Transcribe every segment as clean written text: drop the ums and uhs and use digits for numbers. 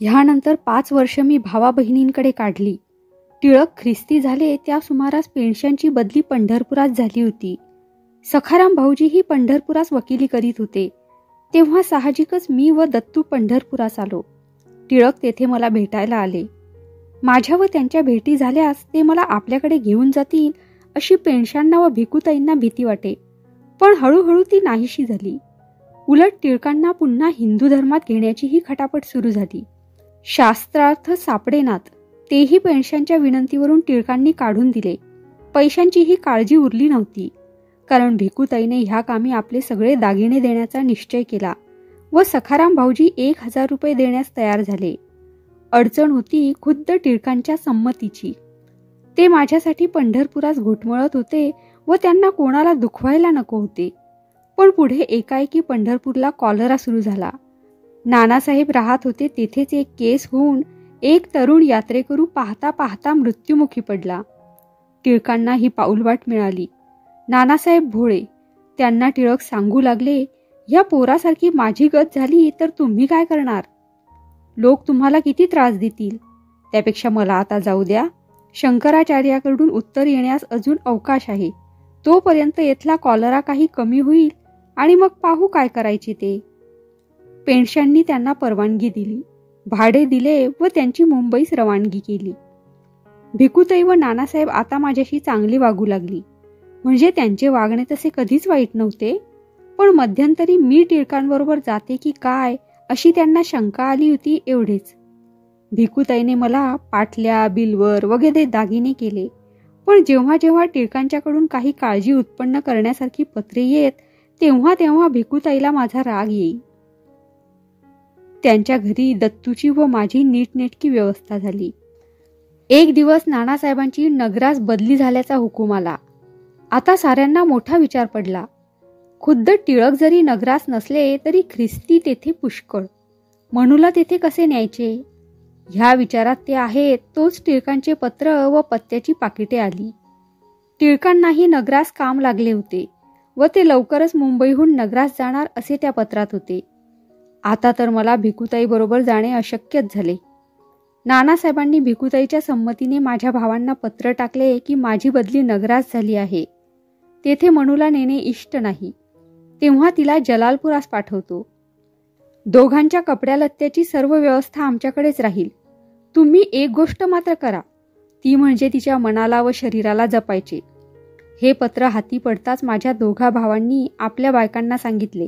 ह्यानंतर 5 वर्ष मी भावा बहिणींकडे काढली. टिळक ख्रिस्ती झाले त्या सुमारास पेन्शनची बदली पंढरपुरात झाली होती. सखाराम भाऊजीही पंढरपुरास वकिली करीत होते. तेव्हा साहजिकच मी व दत्तू पंढरपुरास आलो. टिळक तेथे मला भेटायला आले. माझ्या व त्यांच्या भेटी झाल्यास ते मला आपल्याकडे घेऊन जातील अशी पेन्शनना व भिकूताईंना भीती वाटे. पण हळूहळू ती नाहीशी झाली. उलट टिळकांना पुन्हा हिंदू धर्मात घेण्याचीही खटापट सुरू झाली. शास्त्रार्थ सापडेनात तेही पेन्शनच्या विनंतीवरून टिळकांनी काढून दिले. पैशांचीही काळजी उरली नव्हती, कारण भिकूताईने ह्या कामी आपले सगळे दागिने देण्याचा निश्चय केला व सखाराम भाऊजी 1000 रुपये देण्यास तयार झाले. अडचण होती खुद्द टिळकांच्या संमतीची. ते माझ्यासाठी पंढरपुरास घोटमळत होते व त्यांना कोणाला दुखवायला नको होते. पण पुढे एकाएकी पंढरपूरला कॉलरा सुरू झाला. नानासाहेब राहत होते तेथेच एक केस होऊन एक तरुण यात्रेकरू पाहता पाहता मृत्युमुखी पडला. टिळकांना ही पाऊलवाट मिळाली. नानासाहेब भोळे, त्यांना टिळक सांगू लागले, या पोरासारखी माझी गत झाली तर तुम्ही काय करणार? लोक तुम्हाला किती त्रास देतील. त्यापेक्षा मला आता जाऊ द्या. शंकराचार्याकडून उत्तर येण्यास अजून अवकाश आहे. तोपर्यंत येथला कॉलरा काही कमी होईल आणि मग पाहू काय करायचे ते. पेन्शननी त्यांना परवानगी दिली. भाडे दिले व त्यांची मुंबईस रवानगी केली. भिकूताई व नानासाहेब आता माझ्याशी चांगली वागू लागली. म्हणजे त्यांचे वागणे तसे कधीच वाईट नव्हते. पण मध्यंतरी मी टिळकांबरोबर जाते की काय अशी त्यांना शंका आली होती, एवढेच. भिकूताईने मला पाटल्या, बिलवर वगैरे दागिने केले. पण जेव्हा जेव्हा टिळकांच्याकडून काही काळजी उत्पन्न करण्यासारखी पत्रे येत तेव्हा तेव्हा भिकूताईला माझा राग येई. त्यांच्या घरी दत्तूची व माझी नीटनेटकी व्यवस्था झाली. एक दिवस नानासाहेबांची नगरास बदली झाल्याचा हुकूम आला. आता साऱ्यांना मोठा विचार पडला. खुद्द टिळक जरी नगरास नसले तरी ख्रिस्ती तेथे पुष्कळ. मनूला तेथे कसे न्यायचे? ह्या विचारात ते आहेत तोच टिळकांचे पत्र व पत्त्याची पाकिटे आली. टिळकांनाही नगरास काम लागले होते व ते लवकरच मुंबईहून नगरास जाणार असे त्या पत्रात होते. आता तर मला भिकूताई बरोबर जाणे अशक्यच झाले. नानासाहेबांनी भिकूताईच्या संमतीने माझ्या भावांना पत्र टाकले की माझी बदली नगरास झाली आहे. तेथे मनूला नेणे इष्ट नाही. तेव्हा तिला जलालपुरास पाठवतो. दोघांच्या कपड्या लत्त्याची सर्व व्यवस्था आमच्याकडेच राहील. तुम्ही एक गोष्ट मात्र करा, ती म्हणजे तिच्या मनाला व शरीराला जपायचे. हे पत्र हाती पडताच माझ्या दोघा भावांनी आपल्या बायकांना सांगितले,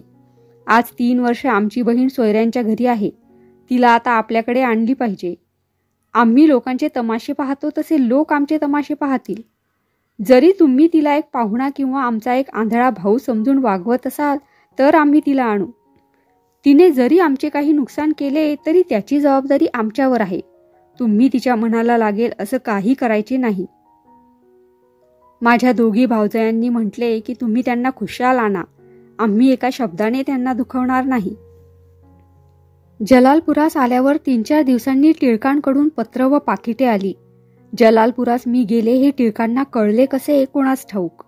आज 3 वर्ष आमची बहीण सोयऱ्यांच्या घरी आहे. तिला आता आपल्याकडे आणली पाहिजे. आम्ही लोकांचे तमाशे पाहतो तसे लोक आमचे तमाशे पाहतील. जरी तुम्ही तिला एक पाहुणा किंवा आमचा एक आंधळा भाऊ समजून वागवत असाल तर आम्ही तिला आणू. तिने जरी आमचे काही नुकसान केले तरी त्याची जबाबदारी आमच्यावर आहे. तुम्ही तिच्या मनाला लागेल असं काही करायचे नाही. माझ्या दोघी भावजयांनी म्हटले की तुम्ही त्यांना खुशाल आणा. आम्ही एका शब्दाने त्यांना दुखवणार नाही. जलालपुरास आल्यावर 3-4 दिवसांनी टिळकांकडून पत्र व पाकिटे आली. जलालपुरास मी गेले हे टिळकांना कळले कसे कोणास ठाऊक.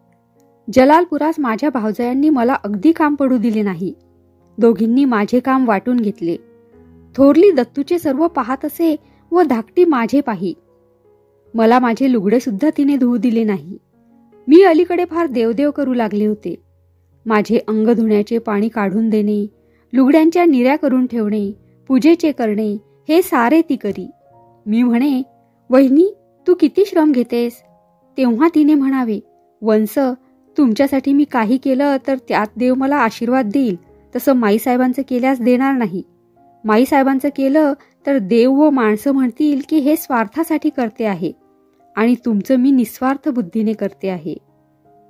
जलालपुरास माझ्या भावजयांनी मला अगदी काम पडू दिले नाही. दोघींनी माझे काम वाटून घेतले. थोरली दत्तूचे सर्व पाहत असे व धाकटी माझे पाही. मला माझे लुगडे सुद्धा तिने धुवू दिले नाही. मी अलीकडे फार देवदेव करू लागले होते. माझे अंग धुण्याचे पाणी काढून देणे, लुगड्यांच्या निऱ्या करून ठेवणे, पूजेचे करणे हे सारे ती करी. मी म्हणे, वहिनी तू किती श्रम घेतेस? तेव्हा तिने म्हणावे, वंस तुमच्यासाठी मी काही केलं तर त्यात देव मला आशीर्वाद देईल, तसं माईसाहेबांचं केल्यास देणार नाही. माईसाहेबांचं केलं तर देव व माणसं म्हणतील की हे स्वार्थासाठी करते आहे आणि तुमचं मी निस्वार्थ बुद्धीने करते आहे.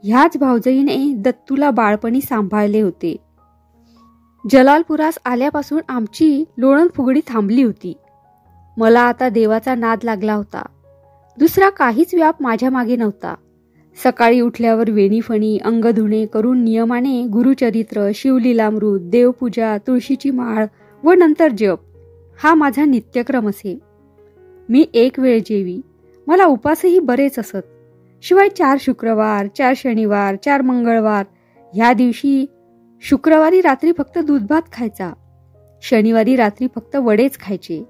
ह्याच भावजईने दत्तूला बाळपणी सांभाळले होते. जलालपुरास आल्यापासून आमची लोणंद फुगडी थांबली होती. मला आता देवाचा नाद लागला होता. दुसरा काहीच व्याप माझ्या मागे नव्हता. सकाळी उठल्यावर वेणीफणी, अंग धुणे करून नियमाने गुरुचरित्र, शिवलीलामृत, देवपूजा, तुळशीची माळ व नंतर जप हा माझा नित्यक्रम असे. मी एक वेळ जेवी. मला उपासही बरेच असत. शिवाय 4 शुक्रवार, 4 शनिवार, 4 मंगळवार. ह्या दिवशी शुक्रवारी रात्री फक्त दूध भात खायचा. शनिवारी रात्री फक्त वडेच खायचे.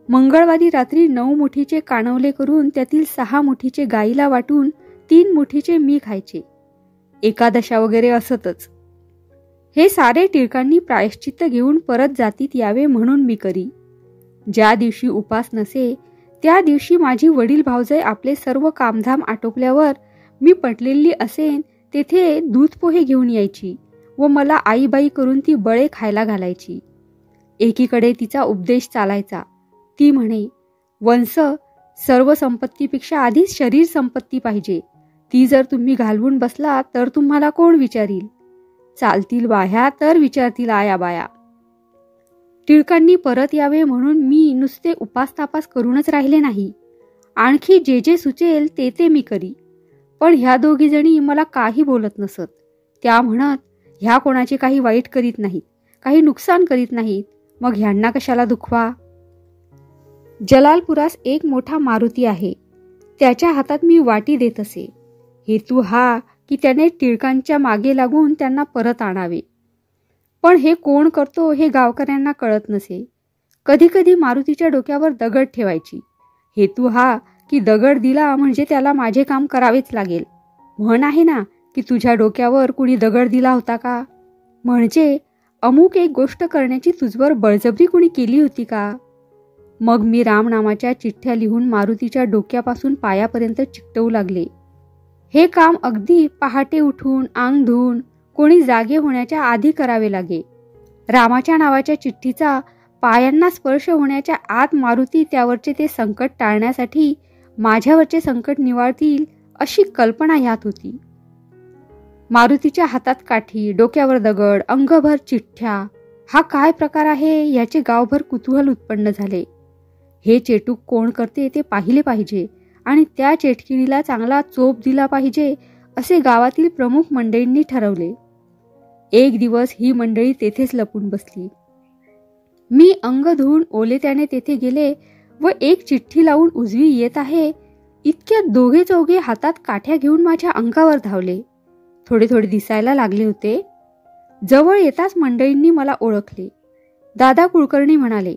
मंगळवारी रात्री 9 मुठीचे कानवले करून त्यातील 6 मुठीचे गाईला वाटून 3 मुठीचे मी खायचे. एकादशा वगैरे असतच. हे सारे टिळकांनी प्रायश्चित्त घेऊन परत जातीत यावे म्हणून मी करी. ज्या दिवशी उपास नसे त्या दिवशी माझी वडील भावजय आपले सर्व कामधाम आटोपल्यावर मी पटलेली असेन तेथे दूध पोहे घेऊन यायची व मला आईबाई करून ती बळे खायला घालायची. एकीकडे तिचा उपदेश चालायचा. ती म्हणे, वंश सर्व संपत्तीपेक्षा आधीच शरीर संपत्ती पाहिजे. ती जर तुम्ही घालवून बसला तर तुम्हाला कोण विचारील. चालतील बाह्या तर विचारतील आया बाया. टिळकांनी परत यावे म्हणून मी नुसते उपास तापास करूनच राहिले नाही. आणखी जे जे सुचेल ते मी करी. पण ह्या दोघी जणी मला काही बोलत नसत. त्या म्हणत, ह्या कोणाचे काही वाईट करीत नाहीत, काही नुकसान करीत नाहीत, मग ह्यांना कशाला दुखवा. जलालपुरास एक मोठा मारुती आहे. त्याच्या हातात मी वाटी देत असे. हेतू हा की त्याने टिळकांच्या मागे लागून त्यांना परत आणावे. पण हे कोण करतो हे गावकऱ्यांना कळत नसे. कधी कधी मारुतीच्या डोक्यावर दगड ठेवायची. हेतू हा की दगड दिला म्हणजे त्याला माझे काम करावेच लागेल. म्हण आहे ना की तुझ्या डोक्यावर कुणी दगड दिला होता का, म्हणजे अमुक एक गोष्ट करण्याची तुझवर बळजबरी कुणी केली होती का. मग मी रामनामाच्या चिठ्ठ्या लिहून मारुतीच्या डोक्यापासून पायापर्यंत चिकटवू लागले. हे काम अगदी पहाटे उठून अंग धुवून कोणी जागे होण्याच्या आधी करावे लागे. रामाच्या नावाच्या चिठ्ठीचा पायांना स्पर्श होण्याच्या आत मारुती त्यावरचे ते संकट टाळण्यासाठी माझ्यावरचे संकट निवाळतील अशी कल्पना ह्यात होती. मारुतीच्या हातात काठी, डोक्यावर दगड, अंगभर चिठ्ठ्या, हा काय प्रकार आहे याचे गावभर कुतूहल उत्पन्न झाले. हे चेटूक कोण करते ते पाहिले पाहिजे आणि त्या चेटकिणीला चांगला चोप दिला पाहिजे असे गावातील प्रमुख मंडळींनी ठरवले. एक दिवस ही मंडळी तेथेच लपून बसली. मी अंग धुवून ओले त्याने तेथे गेले व एक चिठ्ठी लावून उजवी येत आहे इतक्यात दोघे चौघे हातात काठ्या घेऊन माझ्या अंगावर धावले. थोडे थोडे दिसायला लागले होते. जवळ येताच मंडळींनी मला ओळखले. दादा कुलकर्णी म्हणाले,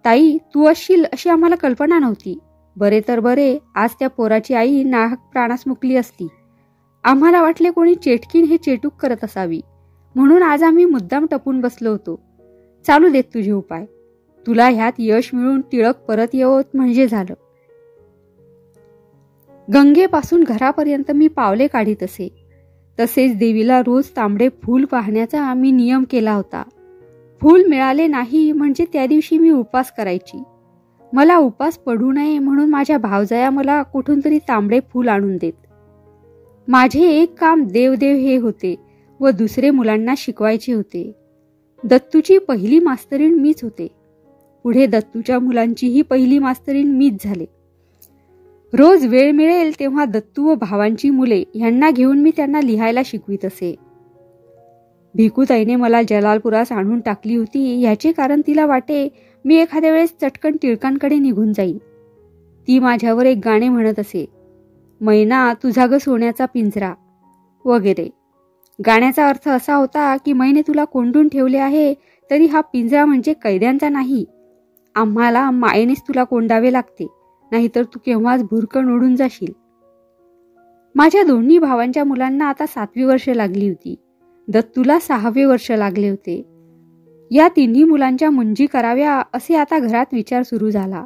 ताई तू असशील अशी आम्हाला कल्पना नव्हती. बरे तर बरे, आज त्या पोराची आई नाहक प्राणास मुकली असती. आम्हाला वाटले कोणी चेटकीन हे चेटूक करत असावी, म्हणून आज आम्ही मुद्दाम टपून बसलो होतो. चालू देत तुझे उपाय. तुला ह्यात यश मिळून टिळक परत येवोत म्हणजे झालं. गंगेपासून घरापर्यंत मी पावले काढीत असे. तसेच देवीला रोज तांबडे फूल पाहण्याचा मी नियम केला होता. फूल मिळाले नाही म्हणजे त्या दिवशी मी उपास करायची. मला उपास पडू नये म्हणून माझ्या भावजया मला कुठून तरी तांबडे फूल आणून देत. माझे एक काम देवदेव हे होते व दुसरे मुलांना शिकवायचे होते. दत्तूची पहिली मास्तरीण मीच होते. पुढे दत्तूच्या मुलांचीही पहिली मास्तरीण मीच झाले. रोज वेळ मिळेल तेव्हा दत्तू व भावांची मुले ह्यांना घेऊन मी त्यांना लिहायला शिकवित असे. भिकूताईने मला जलालपुरास आणून टाकली होती ह्याचे कारण तिला वाटे मी एखाद्या वेळेस चटकन टिळकांकडे निघून जाईन. ती माझ्यावर एक गाणे म्हणत असे, मैना तुझा ग सोन्याचा पिंजरा वगैरे. गाण्याचा अर्थ असा होता की मैने तुला कोंडून ठेवले आहे तरी हा पिंजरा म्हणजे कैद्यांचा नाही. आम्हाला मायेनेच तुला कोंडावे लागते, नाहीतर तू केव्हाच भुरकण ओढून जाशील. माझ्या दोन्ही भावांच्या मुलांना आता 7वी वर्ष लागली होती. दत्तूला 6वे वर्ष लागले होते. या तिन्ही मुलांच्या मुंजी कराव्या असे आता घरात विचार सुरू झाला.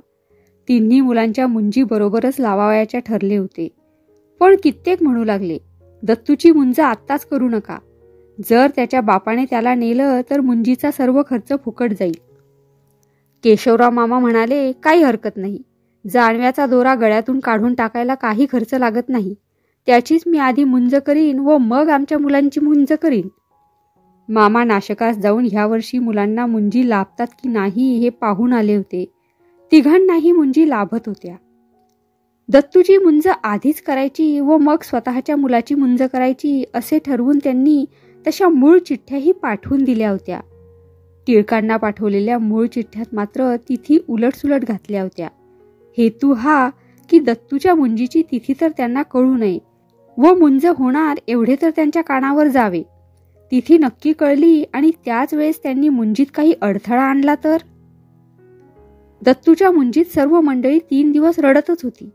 तिन्ही मुलांच्या मुंजी बरोबरच लावावयाच्या ठरले होते. पण कित्येक म्हणू लागले, दत्तूची मुंज आत्ताच करू नका. जर त्याच्या बापाने त्याला नेलं तर मुंजीचा सर्व खर्च फुकट जाईल. केशवराव मामा म्हणाले, काही हरकत नाही. जानव्याचा दोरा गळ्यातून काढून टाकायला काही खर्च लागत नाही. त्याचीच मी आधी मुंज करीन व मग आमच्या मुलांची मुंज करीन. मामा नाशकास जाऊन ह्या वर्षी मुलांना मुंजी लाभतात की नाही हे पाहून आले होते. तिघांनाही मुंजी लाभत होत्या. दत्तूची मुंज आधीच करायची व मग स्वतःच्या मुलाची मुंज करायची असे ठरवून त्यांनी तशा मूळ चिठ्ठ्याही पाठवून दिल्या होत्या. टिळकांना पाठवलेल्या मूळ चिठ्ठ्यात मात्र तिथी उलटसुलट घातल्या होत्या. हेतू हा की दत्तूच्या मुंजीची तिथी तर त्यांना कळू नये व मुंज होणार एवढे तर त्यांच्या कानावर जावे. तिथी नक्की कळली आणि त्याच वेळेस त्यांनी मुंजीत काही अडथळा आणला तर. दत्तूच्या मुंजीत सर्व मंडळी 3 दिवस रडतच होती.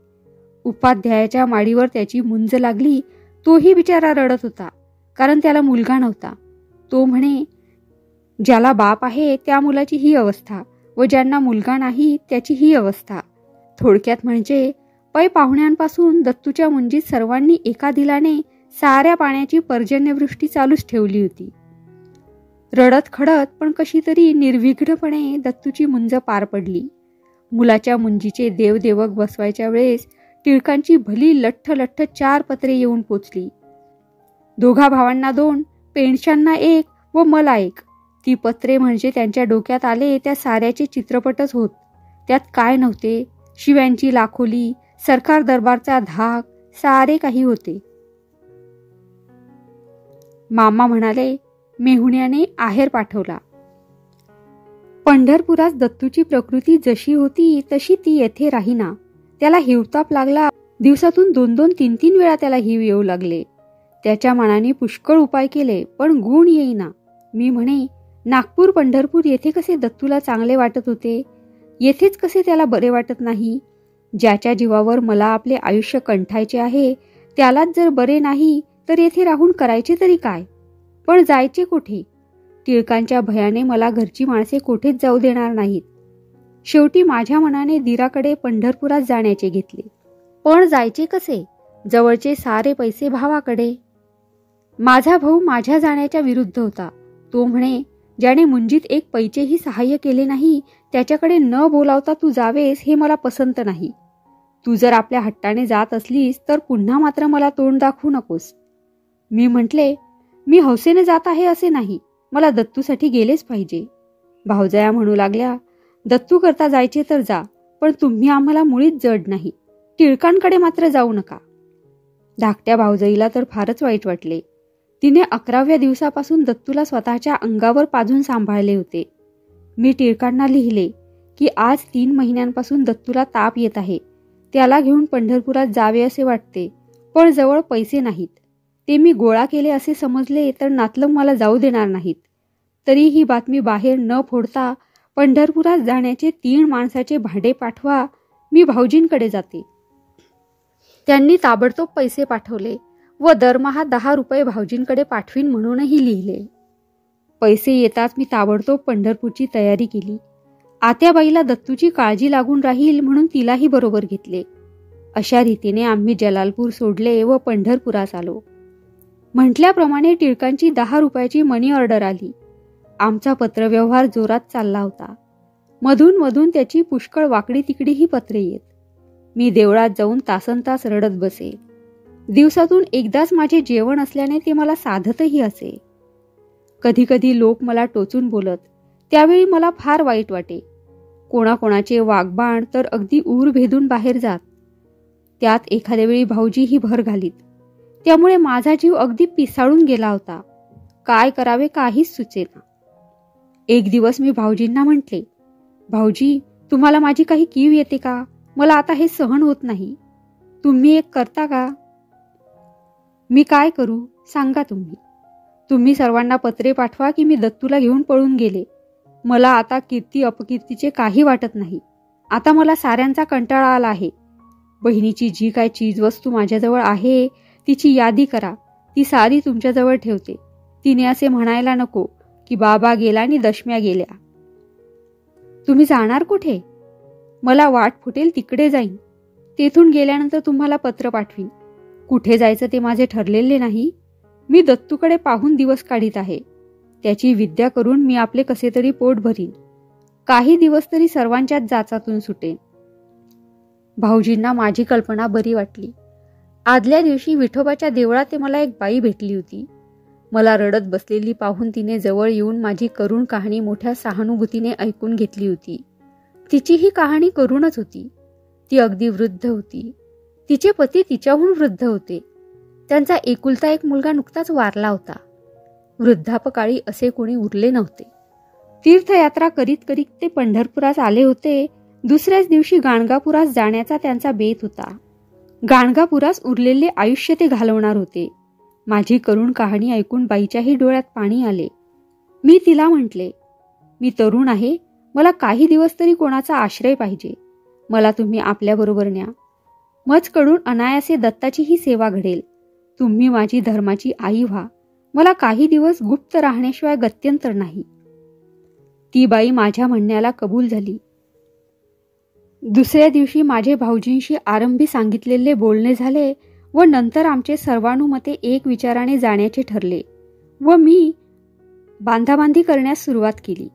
उपाध्यायाच्या माडीवर त्याची मुंज लागली, तोही बिचारा रडत होता, कारण त्याला मुलगा नव्हता. तो म्हणे, ज्याला बाप आहे त्या मुलाची ही अवस्था व ज्यांना मुलगा नाही त्याची ही अवस्था. थोडक्यात म्हणजे पै पाहुण्यांपासून दत्तूच्या मुंजीत सर्वांनी एका दिलाने साऱ्या पाण्याची पर्जन्यवृष्टी चालूच ठेवली होती. रडत खडत पण कशी तरी निर्विघ्नपणे दत्तूची मुंज पार पडली. मुलाच्या मुंजीचे देवदेवक बसवायच्या वेळेस टिळकांची भली लठ्ठ लठ्ठ 4 पत्रे येऊन पोचली. 2 भावांना 2, पेंडशांना 1 व मला 1. ती पत्रे म्हणजे त्यांच्या डोक्यात आले त्या साऱ्याचे चित्रपटच होत. त्यात काय नव्हते, शिव्यांची लाखोली, सरकार दरबारचा धाक, सारे काही होते. मामा म्हणाले, मेहुण्याने आहेर पाठवला. पंढरपुरात दत्तूची प्रकृती जशी होती तशी ती येथे राहीना. त्याला हिवताप लागला. दिवसातून 2-2, 3-3 वेळा त्याला हिव येऊ लागले. त्याच्या मनाने पुष्कळ उपाय केले, पण गुण येईना. मी म्हणे, नागपूर पंढरपूर येथे कसे दत्तूला चांगले वाटत होते, येथेच कसे त्याला बरे वाटत नाही. ज्याच्या जीवावर मला आपले आयुष्य कंठायचे आहे त्यालाच जर बरे नाही तर येथे राहून करायचे तरी काय. पण जायचे कुठे? टिळकांच्या भयाने मला घरची माणसे कोठेच जाऊ देणार नाहीत. शेवटी माझ्या मनाने दिराकडे पंढरपुरात जाण्याचे घेतले. पण जायचे कसे? जवळचे सारे पैसे भावाकडे. माझा भाऊ माझ्या जाण्याच्या विरुद्ध होता. तो म्हणे, ज्याने मुंजीत 1 पैसेही सहाय्य केले नाही त्याच्याकडे न बोलावता तू जावेस हे मला पसंत नाही. तू जर आपल्या हट्टाने जात असलीस तर पुन्हा मात्र मला तोंड दाखवू नकोस. मी म्हटले, मी हौसेने जात आहे असे नाही, मला दत्तूसाठी गेलेच पाहिजे. भाऊजया म्हणू लागल्या, दत्तू करता जायचे तर जा, पण तुम्ही आम्हाला मुळीच जड नाही. टिळकांकडे मात्र जाऊ नका. धाकट्या भाऊजईला तर फारच वाईट वाटले. तिने 11व्या दिवसापासून दत्तूला स्वतःच्या अंगावर पाजून सांभाळले होते. मी टिळकांना लिहिले की आज 3 महिन्यांपासून दत्तूला ताप येत आहे. त्याला घेऊन पंढरपुरात जावे असे वाटते, पण जवळ पैसे नाहीत. ते मी गोळा केले असे समजले तर नातलग मला जाऊ देणार नाहीत. तरी ही बातमी बाहेर न फोडता पंढरपुरात जाण्याचे 3 माणसाचे भाडे पाठवा, मी भाऊजींकडे जाते. त्यांनी ताबडतोब पैसे पाठवले व दरमहा 10 रुपये भाऊजींकडे पाठवीन म्हणूनही लिहिले. पैसे येताच मी ताबडतोब पंढरपूरची तयारी केली. आत्याबाईला दत्तूची काळजी लागून राहील म्हणून तिलाही बरोबर घेतले. अशा रीतीने आम्ही जलालपूर सोडले व पंढरपुरास आलो. म्हटल्याप्रमाणे टिळकांची 10 रुपयाची मनी ऑर्डर आली. आमचा पत्रव्यवहार जोरात चालला होता. मधून मधून त्याची पुष्कळ वाकडी तिकडीही पत्रे येत. मी देवळात जाऊन तासनतास रडत बसे. दिवसातून एकदाच माझे जेवण असल्याने ते मला साधतही असे. कधी कधी लोक मला टोचून बोलत, त्यावेळी मला फार वाईट वाटे. कोणाकोणाचे वाघबाण तर अगदी ऊर भेदून बाहेर जात. त्यात एखाद्या वेळी भाऊजीही भर घालीत. त्यामुळे माझा जीव अगदी पिसाळून गेला होता. काय करावे काहीच सुचेना. एक दिवस मी भाऊजींना म्हटले, भाऊजी, तुम्हाला माझी काही कीव येते का? मला आता हे सहन होत नाही. तुम्ही एक करता का? मी काय करू सांगा तुम्ही. तुम्ही सर्वांना पत्रे पाठवा की मी दत्तूला घेऊन पळून गेले. मला आता कीर्ती अपकीर्तीचे काही वाटत नाही. आता मला साऱ्यांचा कंटाळा आला आहे. बहिणीची जी काय चीजवस्तू माझ्याजवळ आहे तिची यादी करा. ती सारी तुमच्याजवळ ठेवते. तिने असे म्हणायला नको की बाबा गेला आणि दशम्या गेल्या. तुम्ही जाणार कुठे? मला वाट फुटेल तिकडे जाईन. तेथून गेल्यानंतर तुम्हाला पत्र पाठवीन. कुठे जायचं ते माझे ठरलेले नाही. मी दत्तूकडे पाहून दिवस काढीत आहे. त्याची विद्या करून मी आपले कसे तरी पोट भरीन. काही दिवस तरी सर्वांच्याच जाचातून सुटेन. भाऊजींना माझी कल्पना बरी वाटली. आदल्या दिवशी विठोबाच्या देवळात मला एक बाई भेटली होती. मला रडत बसलेली पाहून तिने जवळ येऊन माझी करुण कहाणी मोठ्या सहानुभूतीने ऐकून घेतली होती. तिची ही कहाणी करुणच होती. ती अगदी वृद्ध होती. तिचे पती तिच्याहून वृद्ध होते. त्यांचा एकुलता एक मुलगा नुकताच वारला होता. वृद्धापकाळी असे कोणी उरले नव्हते. तीर्थयात्रा करीत करीत ते पंढरपुरास आले होते. दुसऱ्याच दिवशी गाणगापुरास जाण्याचा त्यांचा बेत होता. गाणगापुरास उरलेले आयुष्य ते घालवणार होते. माझी करुण कहाणी ऐकून बाईच्याही डोळ्यात पाणी आले. मी तिला म्हटले, मी तरुण आहे, मला काही दिवस तरी कोणाचा आश्रय पाहिजे. मला तुम्ही आपल्याबरोबर न्या. मजकडून अनायासे दत्ताची ही सेवा घडेल. तुम्ही माझी धर्माची आई व्हा. मला काही दिवस गुप्त राहण्याशिवाय गत्यंतर नाही. ती बाई माझ्या म्हणण्याला कबूल झाली. दुसऱ्या दिवशी माझे भाऊजींशी आरंभी सांगितलेले बोलणे झाले व नंतर आमचे सर्वानुमते एक विचाराने जाण्याचे ठरले व मी बांधाबांधी करण्यास सुरुवात केली.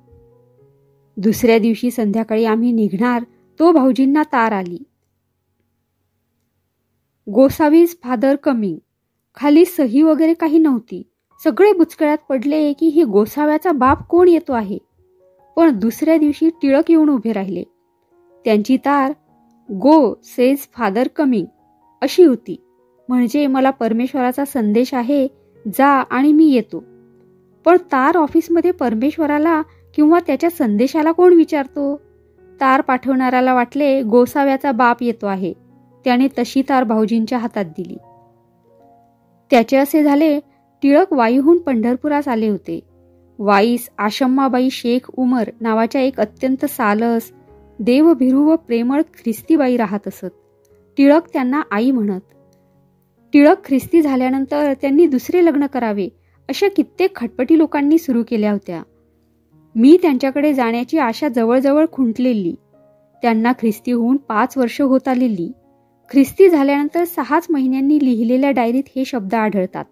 दुसऱ्या दिवशी संध्याकाळी आम्ही निघणार तो भाऊजींना तार आली. गोसावीज फादर कमिंग. खाली सही वगैरे काही नव्हती. सगळे बुचकळ्यात पडले की ही गोसाव्याचा बाप कोण येतो आहे. पण दुसऱ्या दिवशी टिळक येऊन उभे राहिले. त्यांची तार गो सेज फादर कमिंग अशी होती. म्हणजे मला परमेश्वराचा संदेश आहे, जा आणि मी येतो. पण तार ऑफिसमध्ये परमेश्वराला किंवा त्याच्या संदेशाला कोण विचारतो. तार पाठवणाऱ्याला वाटले गोसाव्याचा बाप येतो आहे. त्याने तशी तार भाऊजींच्या हातात दिली. त्याचे असे झाले, टिळक वाईहून पंढरपुरास आले होते. वाईस आशम्माबाई शेख उमर नावाच्या एक अत्यंत सालस, देवभिरू व प्रेमळ ख्रिस्तीबाई राहत असत. टिळक त्यांना आई म्हणत. टिळक ख्रिस्ती झाल्यानंतर त्यांनी दुसरे लग्न करावे अशा कित्येक खटपटी लोकांनी सुरू केल्या होत्या. मी त्यांच्याकडे जाण्याची आशा जवळजवळ खुंटलेली. त्यांना ख्रिस्ती होऊन 5 वर्ष होत आलेली. ख्रिस्ती झाल्यानंतर 6 महिन्यांनी लिहिलेल्या डायरीत हे शब्द आढळतात.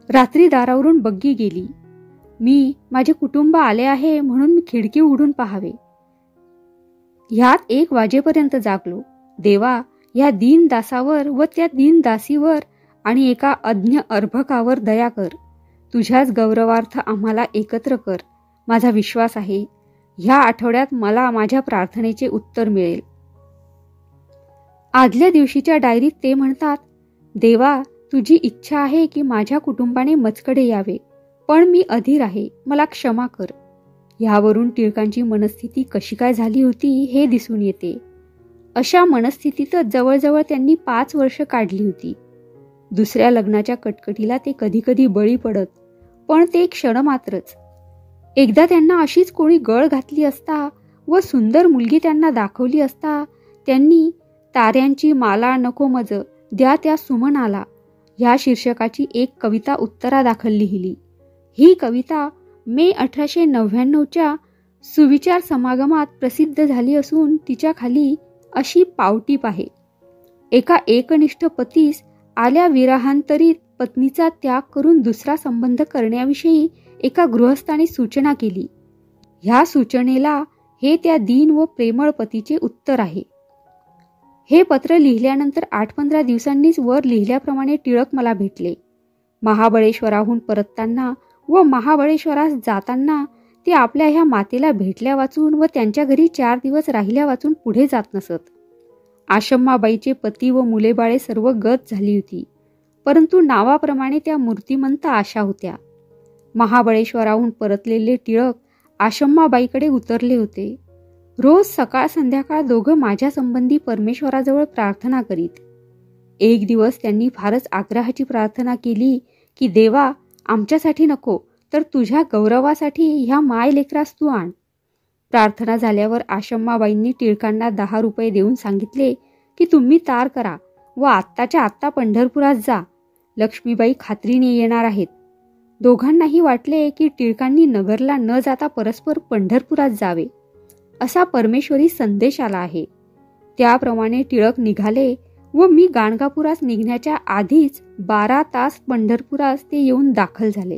रात्री दारावरून बग्गी गेली. मी माझे कुटुंब आले आहे म्हणून मी खिडकी उघडून पाहावे. ह्यात 1 वाजेपर्यंत जागलो. देवा, या दीन दासावर व त्या दीन दासीवर आणि एका अज्ञ अर्भकावर दया कर. तुझ्याच गौरवार्थ आम्हाला एकत्र कर. माझा विश्वास आहे ह्या आठवड्यात मला माझ्या प्रार्थनेचे उत्तर मिळेल. आदल्या दिवशीच्या डायरीत ते म्हणतात, देवा, तुझी इच्छा आहे की माझ्या कुटुंबाने मजकडे यावे, पण मी अधीर आहे, मला क्षमा कर. ह्यावरून टिळकांची मनस्थिती कशी काय झाली होती हे दिसून येते. अशा मनस्थितीतच जवळजवळ त्यांनी 5 वर्ष काढली होती. दुसऱ्या लग्नाच्या कटकटीला ते कधी कधी बळी पडत, पण ते क्षण मात्रच. एकदा त्यांना अशीच कोणी गळ घातली असता व सुंदर मुलगी त्यांना दाखवली असता त्यांनी ताऱ्यांची माला नको मज द्या त्या सुमनाला ह्या शीर्षकाची एक कविता उत्तरादाखल लिहिली. ही कविता मे 1899च्या सुविचार समागमात प्रसिद्ध झाली असून तिच्या खाली अशी पावटीप आहे. एका एकनिष्ठ पतीस आल्या विरहांतरीत पत्नीचा त्याग करून दुसरा संबंध करण्याविषयी एका गृहस्थाने सूचना केली. ह्या सूचनेला हे त्या दीन व प्रेमळ पतीचे उत्तर आहे. हे पत्र लिहिल्यानंतर 8-15 दिवसांनीच वर लिहिल्याप्रमाणे टिळक मला भेटले. महाबळेश्वराहून परतताना व महाबळेश्वरास जाताना ते आपल्या ह्या मातेला भेटल्या वाचून व त्यांच्या घरी 4 दिवस राहिल्या वाचून पुढे जात नसत. आशम्माबाईचे पती व मुलेबाळे सर्व गत झाली होती, परंतु नावाप्रमाणे त्या मूर्तिमंत आशा होत्या. महाबळेश्वराहून परतलेले टिळक आशम्माबाईकडे उतरले होते. रोज सकाळ संध्याकाळ दोघं माझ्या संबंधी परमेश्वराजवळ प्रार्थना करीत. एक दिवस त्यांनी फारच आग्रहाची प्रार्थना केली की देवा, आमच्यासाठी नको तर तुझ्या गौरवासाठी ह्या माय लेकरास तू आण. प्रार्थना झाल्यावर आशम्माबाईंनी टिळकांना 10 रुपये देऊन सांगितले की तुम्ही तार करा व आत्ताच्या आत्ता पंढरपुरात जा. लक्ष्मीबाई खात्रीने येणार आहेत. दोघांनाही वाटले की टिळकांनी नगरला न जाता परस्पर पंढरपुरात जावे असा परमेश्वरी संदेश आला आहे. त्याप्रमाणे टिळक निघाले व मी गाणगापुरास निघण्याच्या आधीच 12 तास पंढरपुरास ते येऊन दाखल झाले.